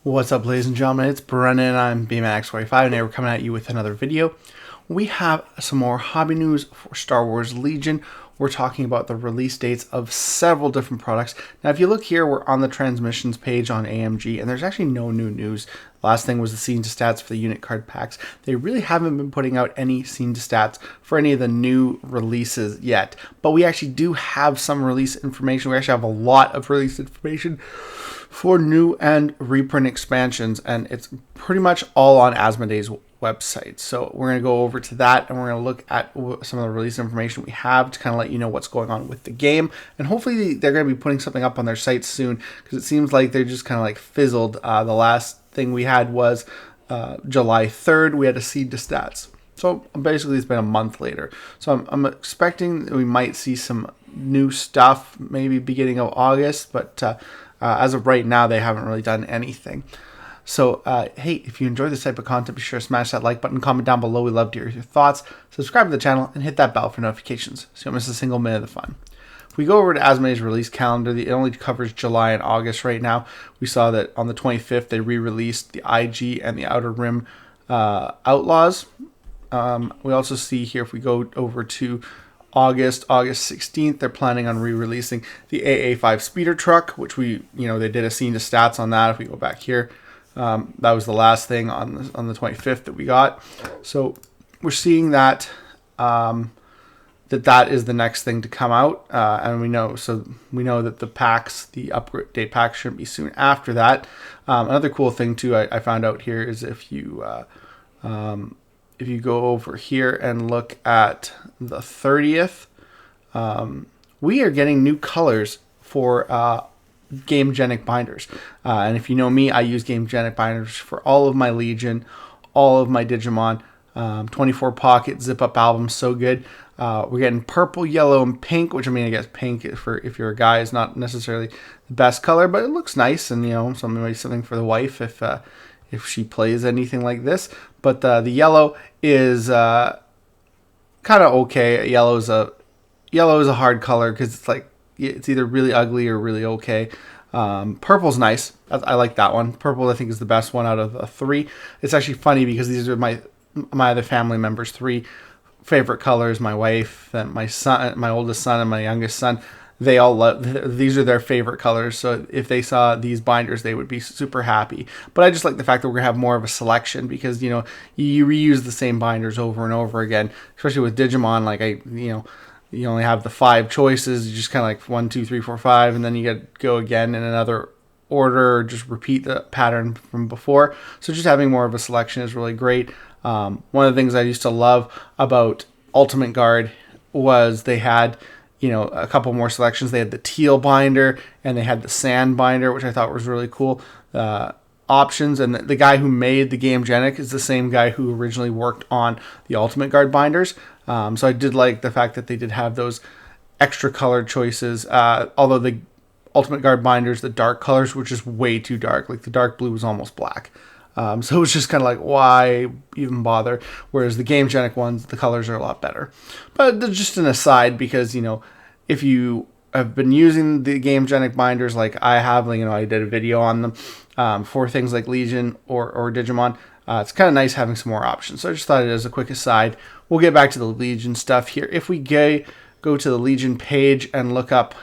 What's up, ladies and gentlemen? It's Brennan. I'm BMAX45, and today we're coming at you with another video. We have some more hobby news for Star Wars Legion. We're talking about the release dates of several different products. Now, if you look here, we're on the transmissions page on AMG, and there's actually no new news. Last thing was the scene to stats for the unit card packs. They really haven't been putting out any scene to stats for any of the new releases yet. But we actually do have some release information. We actually have a lot of release information for new and reprint expansions, and it's pretty much all on Asmodee's website. So we're going to go over to that, and we're going to look at some of the release information we have to kind of let you know what's going on with the game. And hopefully they're going to be putting something up on their site soon, because it seems like they're just kind of like fizzled. The last thing we had was July 3rd. We had a seed to stats. So basically it's been a month later. So I'm expecting that we might see some new stuff maybe beginning of August, but as of right now, they haven't really done anything. So, hey, if you enjoy this type of content, be sure to smash that like button, comment down below. We'd love to hear your thoughts. Subscribe to the channel and hit that bell for notifications so you don't miss a single minute of the fun. If we go over to Asmodee's release calendar, it only covers July and August right now. We saw that on the 25th, they re-released the IG and the Outer Rim Outlaws. We also see here, if we go over to August 16th, they're planning on re-releasing the AA5 speeder truck, which they did a scene to stats on that. If we go back here, that was the last thing on the 25th that we got. So we're seeing that that is the next thing to come out, and we know that the packs, the update packs, shouldn't be soon after that. Another cool thing too, I found out here is if you go over here and look at the 30th, we are getting new colors for Gamegenic binders. And if you know me, I use Gamegenic binders for all of my Legion, all of my Digimon. 24 pocket zip-up albums, so good. We're getting purple, yellow, and pink, which I guess pink, if you're a guy, is not necessarily the best color, but it looks nice, and something for the wife if she plays anything like this. But the yellow is kind of okay. Yellow is a hard color because it's either really ugly or really okay. Purple's nice. I like that one. Purple, I think, is the best one out of the three. It's actually funny because these are my other family members' three favorite colors. My wife, and my son, my oldest son, and my youngest son. They all love, these are their favorite colors, so if they saw these binders, they would be super happy. But I just like the fact that we're going to have more of a selection, because, you reuse the same binders over and over again, especially with Digimon. You only have the 5 choices. You just kind of like 1, 2, 3, 4, 5, and then you got to go again in another order, or just repeat the pattern from before. So just having more of a selection is really great. One of the things I used to love about Ultimate Guard was they had a couple more selections. They had the teal binder and they had the sand binder, which I thought was really cool options. And the guy who made the Gamegenic is the same guy who originally worked on the Ultimate Guard binders. So I did like the fact that they did have those extra colored choices. Although the Ultimate Guard binders, the dark colors were just way too dark. Like the dark blue was almost black. So it was just kind of like, why even bother? Whereas the Gamegenic ones, the colors are a lot better. But just an aside, because, if you have been using the Gamegenic binders like I have, I did a video on them for things like Legion or Digimon, it's kind of nice having some more options. So I just thought it as a quick aside. We'll get back to the Legion stuff here. If we go to the Legion page and look up,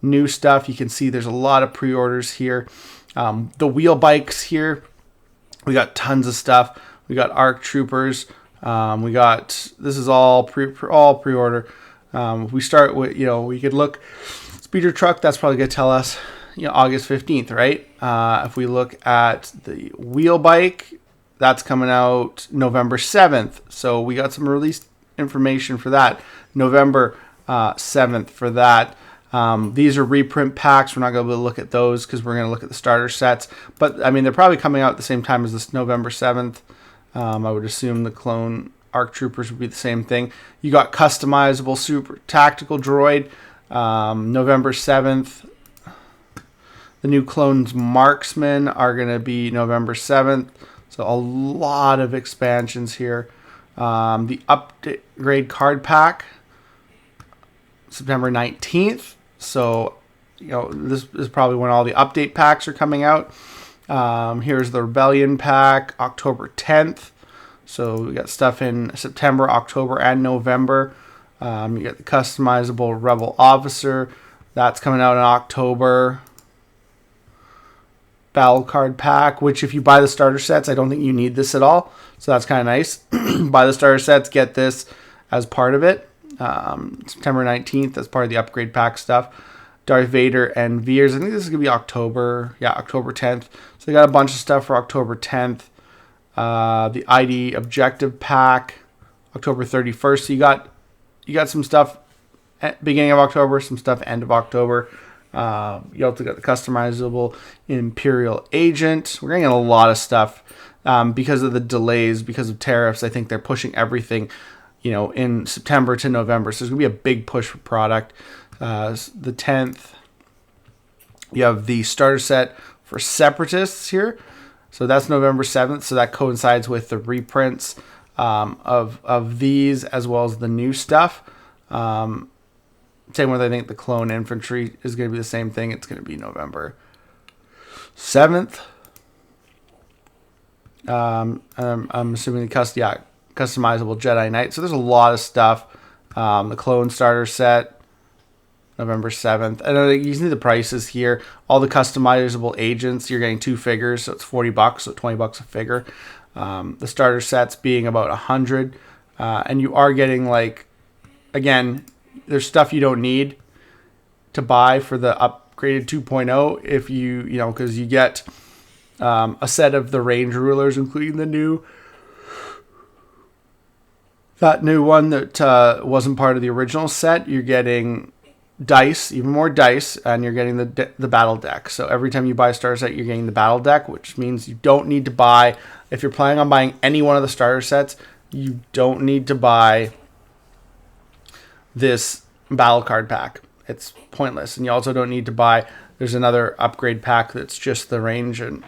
new stuff, you can see there's a lot of pre-orders here. The wheel bikes here, we got tons of stuff. We got ARC Troopers. This is all pre-order. If we start with, we could look speeder truck. That's probably gonna tell us, August 15th, right? If we look at the wheel bike, that's coming out November 7th. So we got some release information for that. November 7th for that. These are reprint packs. We're not going to be able to look at those because we're going to look at the starter sets. But, they're probably coming out at the same time as this November 7th. I would assume the clone ARC Troopers would be the same thing. You got customizable super tactical droid, November 7th. The new clones Marksman are going to be November 7th. So a lot of expansions here. The upgrade card pack, September 19th. So, this is probably when all the update packs are coming out. Here's the Rebellion pack, October 10th. So we got stuff in September, October, and November. You get the customizable Rebel Officer. That's coming out in October. Battle card pack, which if you buy the starter sets, I don't think you need this at all. So that's kind of nice. Buy the starter sets, get this as part of it. September 19th as part of the upgrade pack stuff. Darth Vader and Veers. I think this is going to be October. Yeah, October 10th. So they got a bunch of stuff for October 10th. The ID objective pack, October 31st. So you got some stuff at beginning of October, some stuff end of October. You also got the customizable Imperial Agent. We're getting a lot of stuff because of the delays, because of tariffs. I think they're pushing everything, in September to November. So there's going to be a big push for product. The 10th, you have the starter set for Separatists here. So that's November 7th. So that coincides with the reprints of these as well as the new stuff. Same with, I think, the Clone Infantry is going to be the same thing. It's going to be November 7th. I'm assuming the customizable Jedi Knight. So there's a lot of stuff. The Clone Starter Set, November 7th. And you see the prices here. All the customizable agents, you're getting 2 figures. So it's $40, so $20 a figure. The starter sets being about $100. And you are getting, again, there's stuff you don't need to buy for the upgraded 2.0 if because you get a set of the range rulers, including that new one that wasn't part of the original set. You're getting dice, even more dice, and you're getting the battle deck. So every time you buy a starter set, you're getting the battle deck, which means you don't need to buy, if you're planning on buying any one of the starter sets, you don't need to buy this battle card pack. It's pointless. And you also don't need to buy, there's another upgrade pack that's just the range and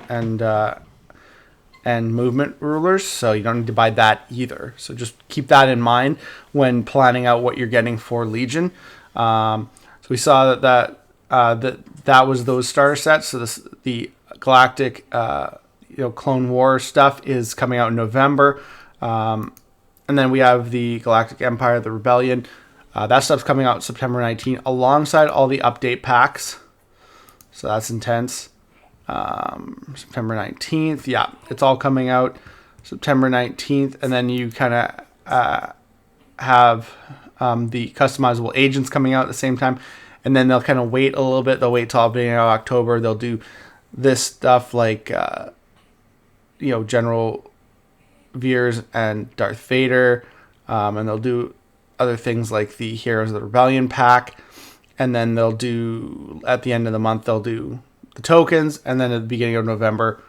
movement rulers, so you don't need to buy that either. So just keep that in mind when planning out what you're getting for Legion. So we saw that was those starter sets. So the Galactic Clone War stuff is coming out in November. And then we have the Galactic Empire, the Rebellion. That stuff's coming out September 19th alongside all the update packs. So that's intense. September 19th. Yeah, it's all coming out September 19th. And then you kind of have the customizable agents coming out at the same time. And then they'll kind of wait a little bit. They'll wait till the beginning of October. They'll do this stuff like, General Veers and Darth Vader. And they'll do other things like the Heroes of the Rebellion pack. And then they'll do, at the end of the month, they'll do the tokens. And then at the beginning of November,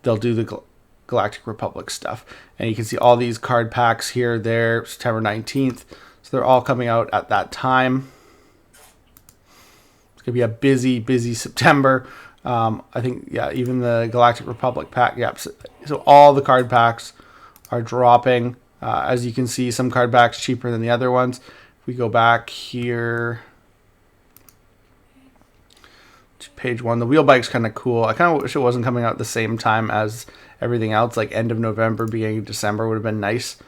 they'll do the Galactic Republic stuff. And you can see all these card packs here, there, September 19th. So they're all coming out at that time. It's going to be a busy, busy September. I think, even the Galactic Republic pack. Yeah, so all the card packs are dropping. As you can see, some card packs cheaper than the other ones. If we go back here to page 1, the wheel bike's kind of cool. I kind of wish it wasn't coming out at the same time as everything else, like end of November, beginning of December would have been nice,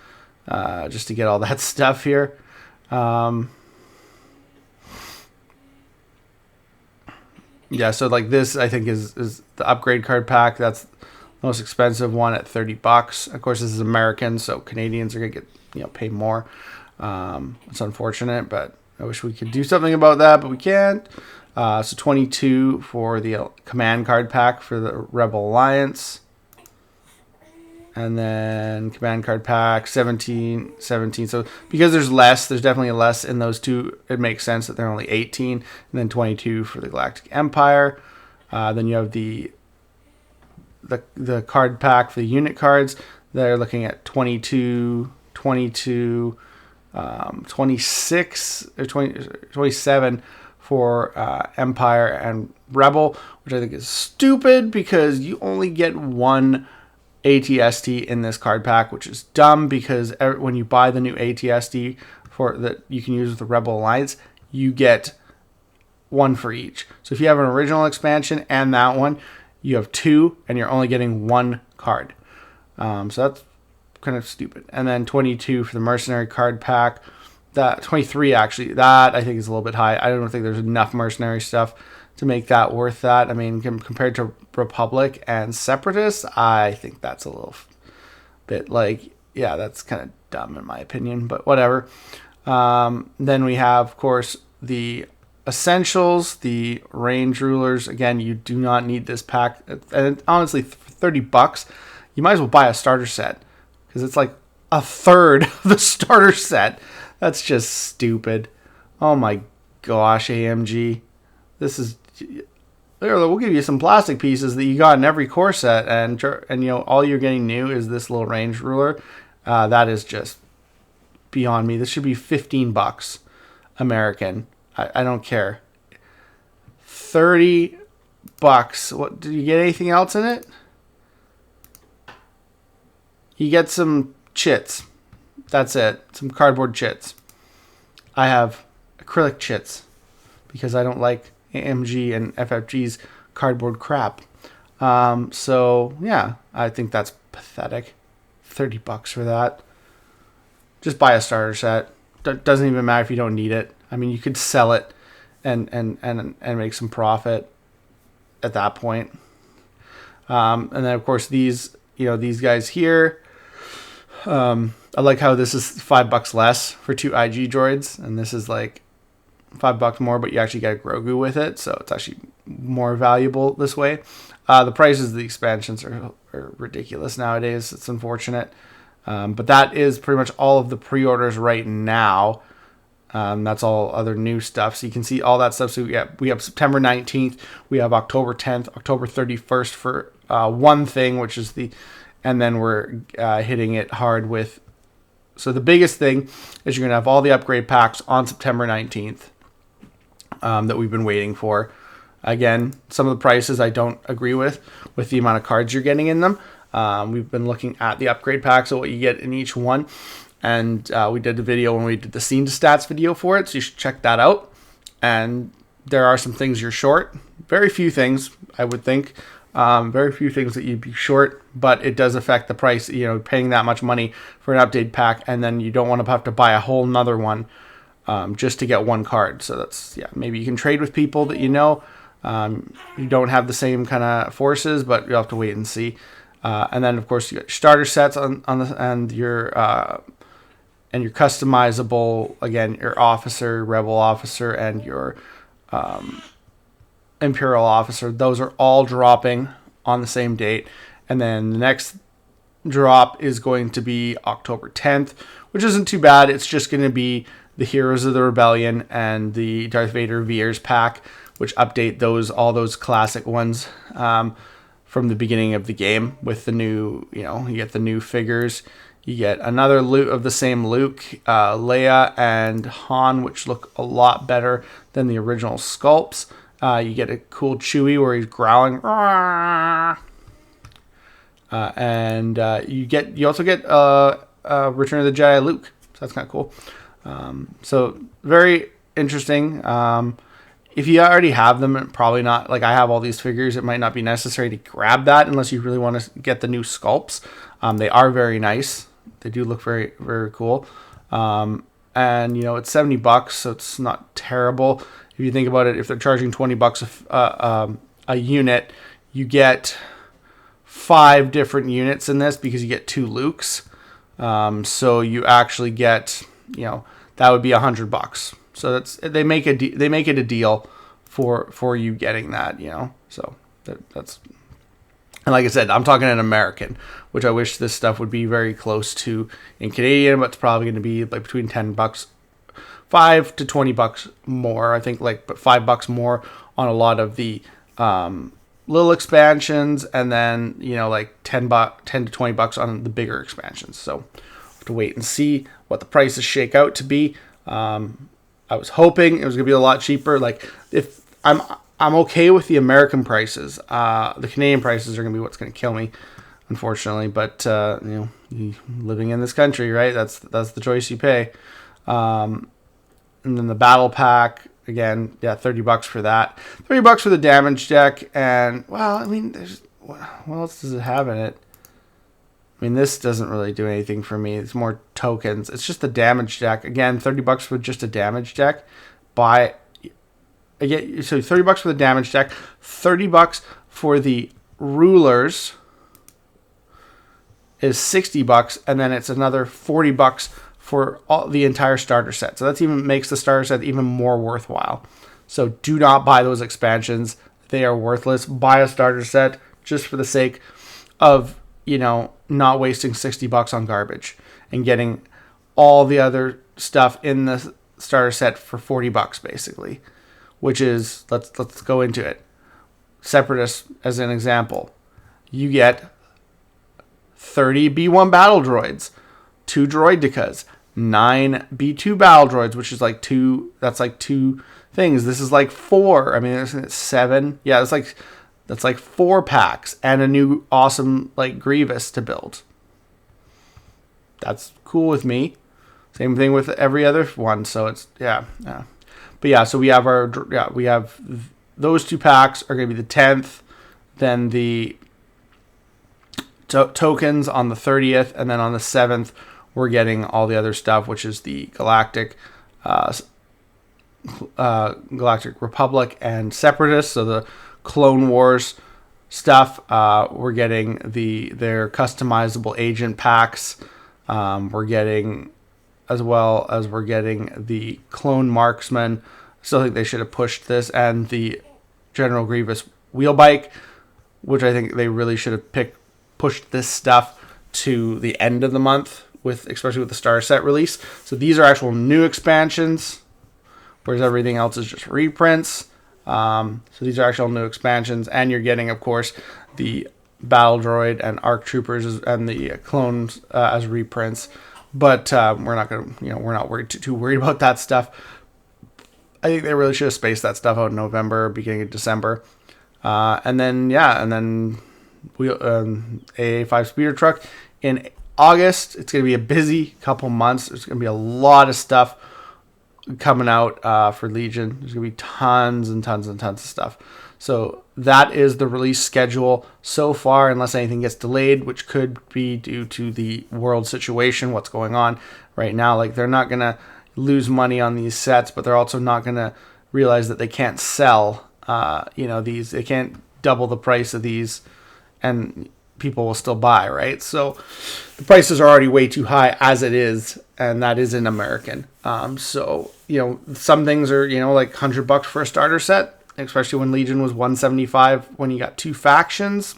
just to get all that stuff here. So like this, I think is the upgrade card pack. That's most expensive one at $30. Of course, this is American, so Canadians are gonna get pay more. It's unfortunate, but I wish we could do something about that, but we can't. So 22 for the command card pack for the Rebel Alliance, and then command card pack 17. So because there's definitely less in those two. It makes sense that they're only 18, and then 22 for the Galactic Empire. Then you have the card pack for the unit cards. They're looking at 22, 26 or 27 for Empire and Rebel, which I think is stupid because you only get one ATST in this card pack, which is dumb because when you buy the new ATST that you can use with the Rebel Alliance, you get one for each. So if you have an original expansion and that one, you have 2 and you're only getting 1 card. So that's kind of stupid. And then 22 for the mercenary card pack. That 23 actually, that I think is a little bit high. I don't think there's enough mercenary stuff to make that worth that. I mean, compared to Republic and Separatists, I think that's a little bit like, yeah, that's kind of dumb in my opinion, but whatever. Then we have, of course, the Essentials, the Range Rulers. Again, you do not need this pack. And honestly, for $30, you might as well buy a starter set because it's like a third of the starter set. That's just stupid. Oh my gosh, AMG. This is... We'll give you some plastic pieces that you got in every core set, and you know, all you're getting new is this little Range Ruler. That is just beyond me. This should be $15 American. I don't care. $30. What, did you get anything else in it? You get some chits. That's it. Some cardboard chits. I have acrylic chits because I don't like AMG and FFG's cardboard crap. So yeah, I think that's pathetic. $30 for that. Just buy a starter set. Doesn't even matter if you don't need it. I mean, you could sell it and make some profit at that point. And then of course these guys here. I like how this is $5 less for 2 IG droids, and this is like $5 more, but you actually get a Grogu with it, so it's actually more valuable this way. The prices of the expansions are ridiculous nowadays. It's unfortunate. But that is pretty much all of the pre-orders right now. That's all other new stuff. So you can see all that stuff. So we have September 19th. We have October 10th, October 31st for one thing, which is and then we're hitting it hard with. So the biggest thing is you're going to have all the upgrade packs on September 19th that we've been waiting for. Again, some of the prices I don't agree with the amount of cards you're getting in them. We've been looking at the upgrade packs of what you get in each one. And we did a video when we did the scene to stats video for it. So you should check that out. And there are some things you're short. Very few things, I would think. Very few things that you'd be short, but it does affect the price. You know, paying that much money for an update pack, and then you don't want to have to buy a whole nother one just to get one card. So that's, yeah, maybe you can trade with people that you know. You don't have the same kind of forces, but you'll have to wait and see. And then of course you got starter sets and your customizable, again, your officer, rebel officer, and your Imperial officer. Those are all dropping on the same date. And then the next drop is going to be October 10th, which isn't too bad. It's just going to be the Heroes of the Rebellion and the Darth Vader Veers pack, which update all those classic ones from the beginning of the game with the new, you get the new figures. You get another loot of the same Luke, Leia, and Han, which look a lot better than the original sculpts. You get a cool Chewie where he's growling. And you also get Return of the Jedi Luke. So that's kind of cool. So very interesting. If you already have them, probably not. Like, I have all these figures. It might not be necessary to grab that unless you really want to get the new sculpts. They are very nice. They do look very, very cool. And, it's $70, so it's not terrible. If you think about it, if they're charging $20 a unit, you get 5 different units in this because you get 2 Lukes. So you actually get, that would be $100. So they make it a deal for you getting that, So that's, and like I said, I'm talking in American, which I wish this stuff would be very close to in Canadian, but it's probably going to be like between $10, $5 to $20 more. I think but $5 more on a lot of the little expansions, and then like $10 to $20 on the bigger expansions. So we'll have to wait and see what the prices shake out to be. I was hoping it was gonna be a lot cheaper. Like, if I'm okay with the American prices. The Canadian prices are gonna be what's gonna kill me, unfortunately. But living in this country, right? That's the choice you pay. And then the battle pack, again, yeah, $30 for that. $30 for the damage deck, and well, I mean, what else does it have in it? I mean, this doesn't really do anything for me. It's more tokens. It's just the damage deck. Again, $30 for just a damage deck. Again, so $30 for the damage deck, $30 for the rulers is $60, and then it's another $40 for the entire starter set. So that even makes the starter set even more worthwhile. So do not buy those expansions. They are worthless. Buy a starter set just for the sake of, you know, not wasting $60 on garbage and getting all the other stuff in the starter set for $40 basically, which is, let's go into it. Separatists as an example. You get 30 B1 battle droids, 2 droidicas, 9 B2 battle droids, which is like 2, that's like 2 things. This is like 4. I mean, it's 7. Yeah, that's like 4 packs and a new awesome like Grievous to build. That's cool with me. Same thing with every other one. So it's yeah. But yeah, so we have those 2 packs are going to be the 10th, then the tokens on the 30th, and then on the 7th we're getting all the other stuff, which is the Galactic Republic and Separatists. So the Clone Wars stuff. We're getting their customizable agent packs. We're getting, as well as we're getting the Clone Marksman. I still think they should have pushed this, and the General Grievous wheel bike, which I think they really should have pushed this stuff to the end of the month, especially with the Star Set release. So these are actual new expansions, whereas everything else is just reprints. So these are actual new expansions, and you're getting, of course, the Battle Droid and ARC Troopers and the clones as reprints. But we're not too worried about that stuff. I think they really should have spaced that stuff out in November, beginning of December, and then we AA5 speeder truck in August. It's going to be a busy couple months. There's going to be a lot of stuff coming out for Legion. There's going to be tons and tons and tons of stuff. So that is the release schedule so far, unless anything gets delayed, which could be due to the world situation, what's going on right now. Like, they're not going to lose money on these sets, but they're also not going to realize that they can't sell, these. They can't double the price of these, and people will still buy, right? So the prices are already way too high as it is, and that is in American. So, some things are, like $100 for a starter set, especially when Legion was $175 when you got 2 factions.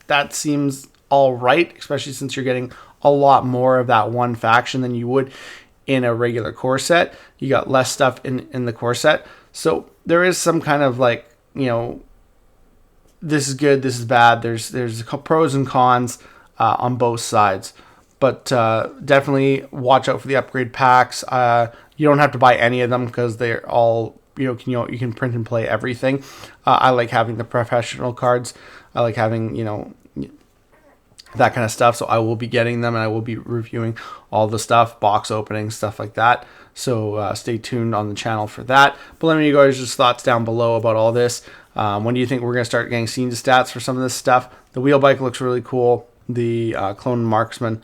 That seems all right, especially since you're getting a lot more of that one faction than you would in a regular core set. You got less stuff in the core set. So there is some kind of like, this is good, this is bad. There's pros and cons on both sides. But definitely watch out for the upgrade packs. You don't have to buy any of them because they're all, you can print and play everything. I like having the professional cards. I like having, that kind of stuff. So I will be getting them, and I will be reviewing all the stuff, box opening, stuff like that. So stay tuned on the channel for that. But let me know guys just thoughts down below about all this. When do you think we're going to start getting scene stats for some of this stuff? The wheel bike looks really cool. The Clone Marksman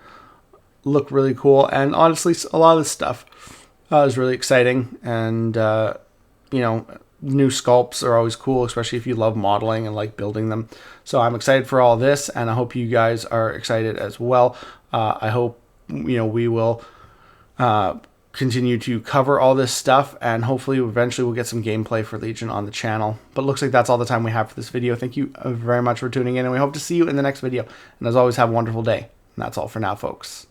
look really cool. And honestly, a lot of this stuff is really exciting. And, new sculpts are always cool, especially if you love modeling and like building them. So I'm excited for all this, and I hope you guys are excited as well. I hope, we will continue to cover all this stuff, and hopefully eventually we'll get some gameplay for Legion on the channel. But it looks like that's all the time we have for this video. Thank you very much for tuning in, and we hope to see you in the next video. And as always, have a wonderful day. And that's all for now, folks.